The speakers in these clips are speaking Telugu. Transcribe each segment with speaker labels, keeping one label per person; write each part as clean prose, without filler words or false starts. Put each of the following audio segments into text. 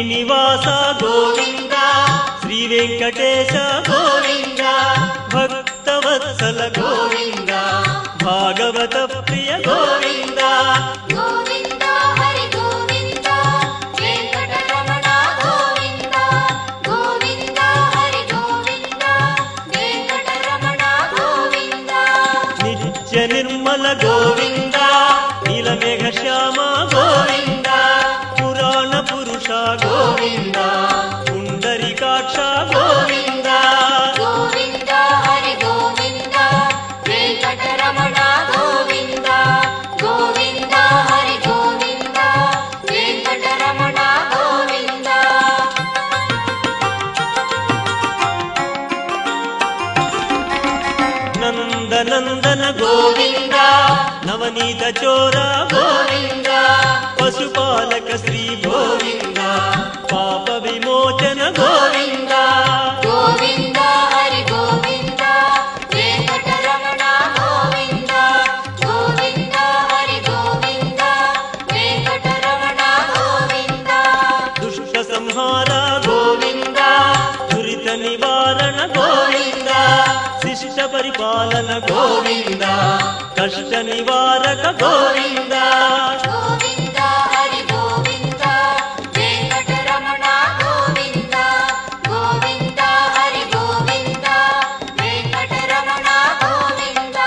Speaker 1: శ్రీనివాస గోవింద శ్రీ వెంకటేశ గోవింద భక్తవత్సల గోవింద భాగవత ప్రియ గోవింద
Speaker 2: గోవింద హరి గోవింద వెంకటరమణ గోవింద గోవింద హరి గోవింద వెంకటరమణ గోవింద
Speaker 1: నిత్య నిర్మల గోవింద నీలమేఘ శ్యామ గోవింద పురాణ పురుష గోవింద పుండరీకాక్ష గోవింద
Speaker 2: గోవింద హరి గోవింద వెంకటరమణ గోవింద గోవింద హరి గోవింద వెంకటరమణ గోవింద
Speaker 1: నందనందన గోవింద నవనీత చోర గోవింద పశుపాలక శ్రీ గోవింద పాప విమోచన గోవింద
Speaker 2: గోవింద హరి గోవింద వెంకటరమణ గోవింద గోవింద హరి గోవింద వెంకటరమణ గోవింద
Speaker 1: దుష్ట సంహార గోవింద దురిత నివారణ గోవింద శిష్ట పరిపాలన గోవింద కష్ట నివారక గోవింద
Speaker 2: గోవింద హరి గోవింద వెంకటరమణ గోవింద గోవింద హరి గోవింద వెంకటరమణ గోవింద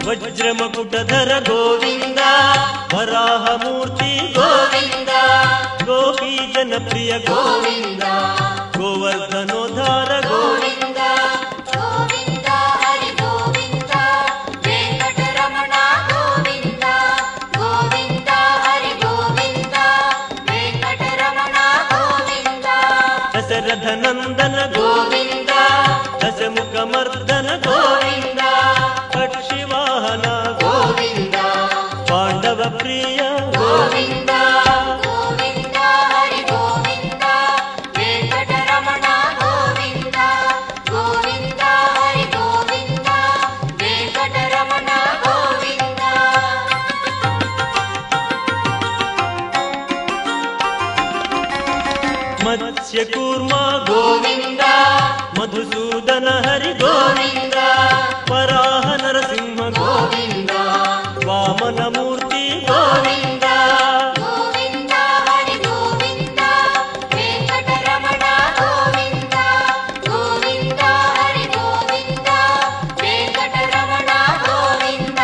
Speaker 1: వజ్రమకుటధర గోవింద వరాహమూర్తి గోవింద గోపీ జనప్రియ గోవింద గోవర్ధనోద్ధార గోవింద
Speaker 2: గోవింద హరి గోవింద వెంకటరమణ గోవింద గోవింద హరి గోవింద వెంకటరమణ గోవింద
Speaker 1: దశరథ నందన గోవింద దశముఖమర్దన గోవింద పక్షివాహన గోవింద పాండవ ప్రియ గోవింద
Speaker 2: గోవింద హరి గోవింద వెంకటరమణ గోవింద గోవింద హరి గోవింద వెంకటరమణ గోవింద
Speaker 1: మత్స్యకూర్మ గోవింద మధుసూదన హరి గోవింద వరాహ నరసింహ గోవింద వామనమూర్తి గోవింద
Speaker 2: గోవింద హరి గోవింద వెంకటరమణ గోవింద గోవింద హరి గోవింద వెంకటరమణ గోవింద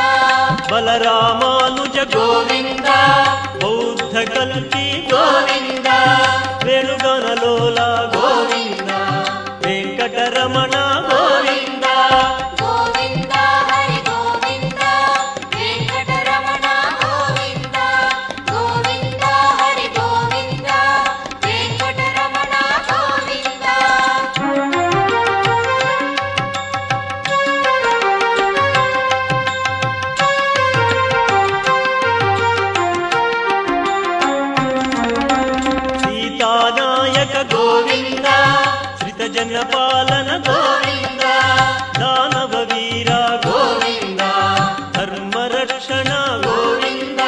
Speaker 1: బలరామానుజ గోవింద బౌద్ధ కల్కి గోవింద వేణుగణలోల గోవింద వెంకటరమణ గోవింద
Speaker 2: గోవింద హరి గోవింద వెంకటరమణ గోవింద గోవింద హరి గోవింద వెంకటరమణ గోవింద
Speaker 1: సీతానాయక గోవింద శ్రితజన పాలన గోవింద దానవ వీర గోవింద ధర్మరక్షణ గోవింద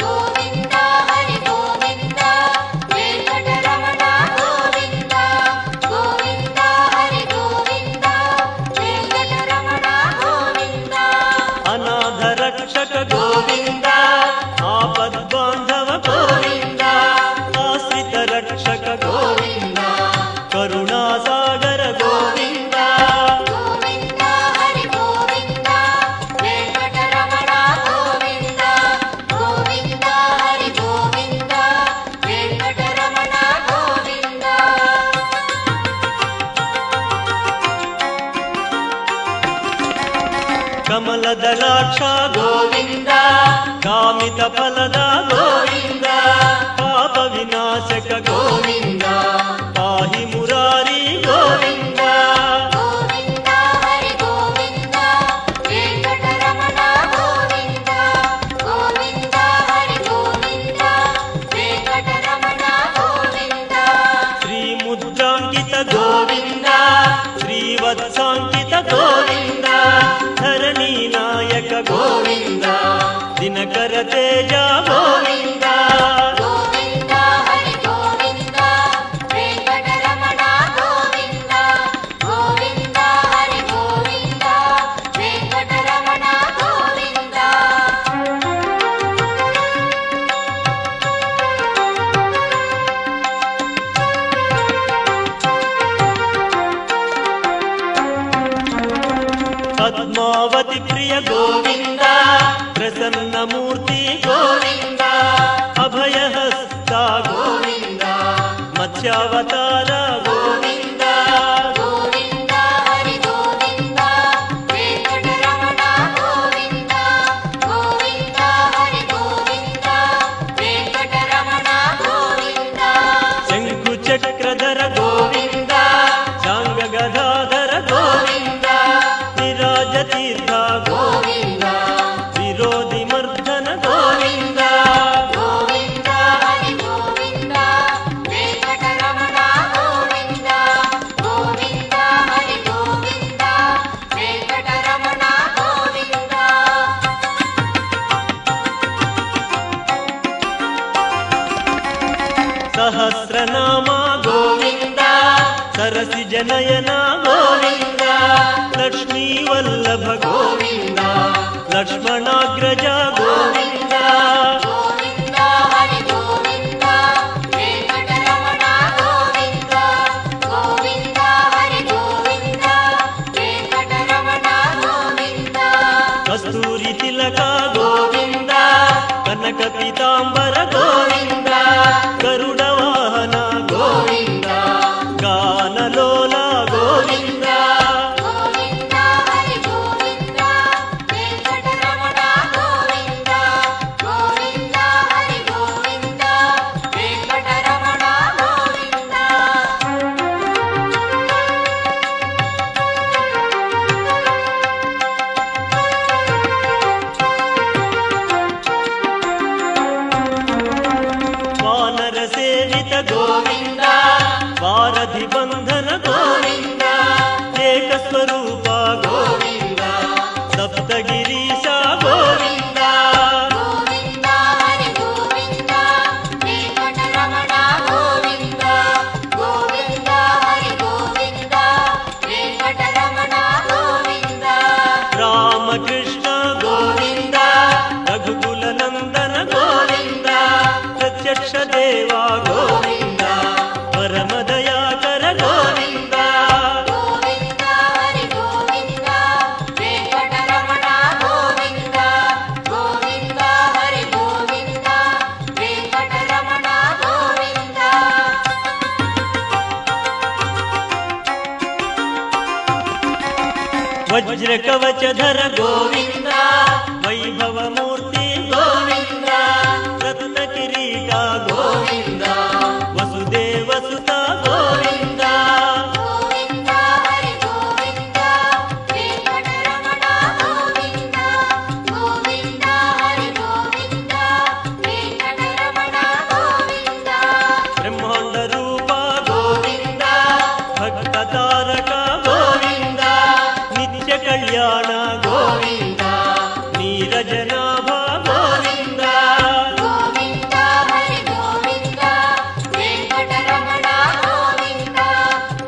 Speaker 2: గోవింద హరి గోవింద వెంకటరమణ గోవింద గోవింద హరి గోవింద వెంకటరమణ గోవింద
Speaker 1: అనాథ రక్షక గోవింద ఆపద్బాంధవ గోవింద ఆశ్రిత రక్షక గోవింద కరుణాసాగర గోవింద
Speaker 2: గోవింద హరి గోవింద వెంకటరమణ గోవింద గోవింద హరి గోవింద వెంకటరమణ గోవింద
Speaker 1: కమలదళాక్ష గోవింద కామిత ఫలద గోవింద పాప వినాశక గోవింద పాహి మురారి గోవింద
Speaker 2: గోవింద హరి గోవింద వెంకటరమణ గోవింద గోవింద హరి గోవింద వెంకటరమణ గోవింద
Speaker 1: శ్రీ ముద్రాంకిత గోవింద ಗೋವಿಂದ ಧರಣಿ ನಾಯಕ ಗೋವಿಂದ ದಿನಕರ ತೇಜ ಗೋವಿಂದ
Speaker 2: ಗೋವಿಂದ ಹರಿ ಗೋವಿಂದ ವೆಂಕಟರಮಣ ಗೋವಿಂದ ಗೋವಿಂದ ಹರಿ ಗೋವಿಂದ ವೆಂಕಟರಮಣ ಗೋವಿಂದ
Speaker 1: ಪದ್ಮಾವತಿ ಪ್ರಿಯ ಗೋವಿಂದ ಪ್ರಸನ್ನ ಮೂರ್ತಿ ಗೋವಿಂದ ಅಭಯಹಸ್ತ ಗೋವಿಂದ ಮತ್ಸ್ಯಾವತಾರ ಗೋವಿಂದ
Speaker 2: ಗೋವಿಂದ ಹರಿ ಗೋವಿಂದ ವೆಂಕಟರಮಣ ಗೋವಿಂದ ಗೋವಿಂದ ಹರಿ ಗೋವಿಂದ ವೆಂಕಟರಮಣ ಗೋವಿಂದ
Speaker 1: ಶಂಕು ಚಕ್ರಧರ ಗೋವಿಂದ ಶಾಂಗ ಗದಾಧರ ಗೋವಿಂದ ವಿರಾಜತೀರ್ಥ
Speaker 2: ಗೋವಿಂದ
Speaker 1: ವಿರೋಧಿ ಮರ್ದನ ಗೋವಿಂದ
Speaker 2: ಗೋವಿಂದ ಹರಿ ಗೋವಿಂದ ವೆಂಕಟರಮಣ ಗೋವಿಂದ ಗೋವಿಂದ ಹರಿ ಗೋವಿಂದ ವೆಂಕಟರಮಣ ಗೋವಿಂದ
Speaker 1: ಸಹಸ್ರನಾಮ ಗೋವಿಂದ ಸರಸಿ ಜನಯನ ಗೋವಿಂದ ಲಕ್ಷ್ಮೀ ವಲ್ಲಭ ಗೋವಿಂದ ಲಕ್ಷ್ಮಣಾಗ್ರಜ ಗೋವಿಂದ
Speaker 2: ಗೋವಿಂದ ಹರಿ ಗೋವಿಂದ ವೆಂಕಟರಮಣ ಗೋವಿಂದ ಗೋವಿಂದ ಹರಿ ಗೋವಿಂದ ವೆಂಕಟರಮಣ ಗೋವಿಂದ
Speaker 1: ಕಸ್ತೂರಿ ತಿಲಕ ಗೋವಿಂದ ಕನಕ ಪೀತಾಂಬರ ಗೋವಿಂದ ಗರುಡ ವಾಹನ ಗೋವಿಂದ ಗಾನಲೋಲ ಗೋವಿಂದ
Speaker 2: ಗೋವಿಂದ ಹರಿ ಗೋವಿಂದ ವೆಂಕಟರಮಣ ಗೋವಿಂದ ಗೋವಿಂದ ಹರಿ ಗೋವಿಂದ ವೆಂಕಟರಮಣ ಗೋವಿಂದ
Speaker 1: ವಾನರ ಸೇವಿತ ಗೋವಿಂದ ವಾರಧಿ ಬಂಧನ ಗೋವಿಂದ ಏಕ ಸ್ವರೂಪ ಗೋವಿಂದ ಸಪ್ತಗಿರೀಶ ಗೋವಿಂದ
Speaker 2: ಗೋವಿಂದ ಹರಿ ಗೋವಿಂದ ವೆಂಕಟರಮಣ ಗೋವಿಂದ ಗೋವಿಂದ ಹರಿ ಗೋವಿಂದ ವೆಂಕಟರಮಣ ಗೋವಿಂದ
Speaker 1: ರಾಮಕೃಷ್ಣ ಗೋವಿಂದ ರಘುಕುಲ ನಂದನ ಗೋವಿಂದ ಪ್ರತ್ಯಕ್ಷ ದೇವ ಗೋವಿಂದ ಪರಮ ದಯಾಕರ ಗೋವಿಂದ
Speaker 2: ಗೋವಿಂದ ಹರಿ ಗೋವಿಂದ ವೆಂಕಟರಮಣ ಗೋವಿಂದ ಗೋವಿಂದ ಹರಿ ಗೋವಿಂದ ವೆಂಕಟರಮಣ ಗೋವಿಂದ
Speaker 1: ವಜ್ರ ಕವಚಧರ ಗೋವಿಂದ ವೈಭವ ಮೂರ್ತಿ ಗೋವಿಂದ ರತ್ನ ಕಿರೀಟ ಗೋವಿಂದ ವಸುದೇವ ಸುತ ಗೋವಿಂದ
Speaker 2: ಗೋವಿಂದ ಹರಿ ಗೋವಿಂದ ವೆಂಕಟರಮಣ ಗೋವಿಂದ ಗೋವಿಂದ ಹರಿ ಗೋವಿಂದ ವೆಂಕಟರಮಣ ಗೋವಿಂದ
Speaker 1: ಬ್ರಹ್ಮಾಂಡ ರೂಪ ಗೋವಿಂದ ಭಕ್ತ ತಾರಕ ಗೋವಿಂದ ನಿತ್ಯ ಕಲ್ಯಾಣ ಗೋವಿಂದ ನೀರಜನಾಭ ಗೋವಿಂದ
Speaker 2: ಗೋವಿಂದ ಹರಿ ಗೋವಿಂದ ವೆಂಕಟರಮಣ ಗೋವಿಂದ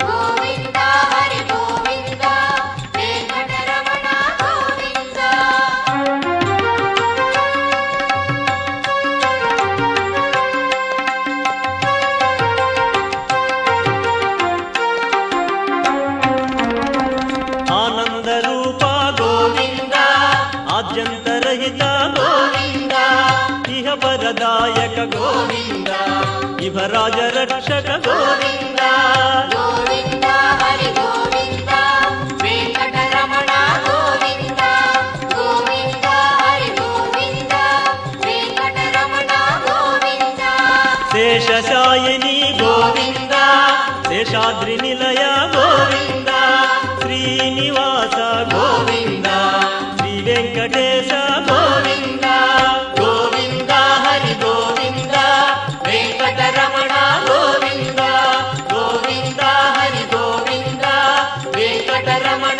Speaker 2: ಗೋವಿಂದ ಹರಿ ಗೋವಿಂದ ವೆಂಕಟರಮಣ ಗೋವಿಂದ
Speaker 1: ಆನಂದ ರೂಪ ಗೋವಿಂದ ಆದ್ಯಂತರಹಿತ ಗೋವಿಂದ ಇಹ ಪರದಾಯಕ ಗೋವಿಂದ ಇಭರಾಜ ರಕ್ಷಕ ಗೋವಿಂದ
Speaker 2: ಗೋವಿಂದ ಹರಿ ಗೋವಿಂದ ವೆಂಕಟರಮಣ ಗೋವಿಂದ ಗೋವಿಂದ ಹರಿ ಗೋವಿಂದ ವೆಂಕಟರಮಣ ಗೋವಿಂದ
Speaker 1: ಶೇಷಶಾಯಿನಿ ಗೋವಿಂದ ಶೇಷಾದ್ರಿ ನಿಲಯ ಗೋವಿಂದ ಶ್ರೀನಿವಾಸ ಗೋವಿಂದ ಶ್ರೀ ವೆಂಕಟೇಶ ಗೋವಿಂದ ಗೋವಿಂದ ಹರಿ ಗೋವಿಂದ ವೆಂಕಟರಮಣ ಗೋವಿಂದ ಗೋವಿಂದ ಹರಿ ಗೋವಿಂದ ವೆಂಕಟರಮಣ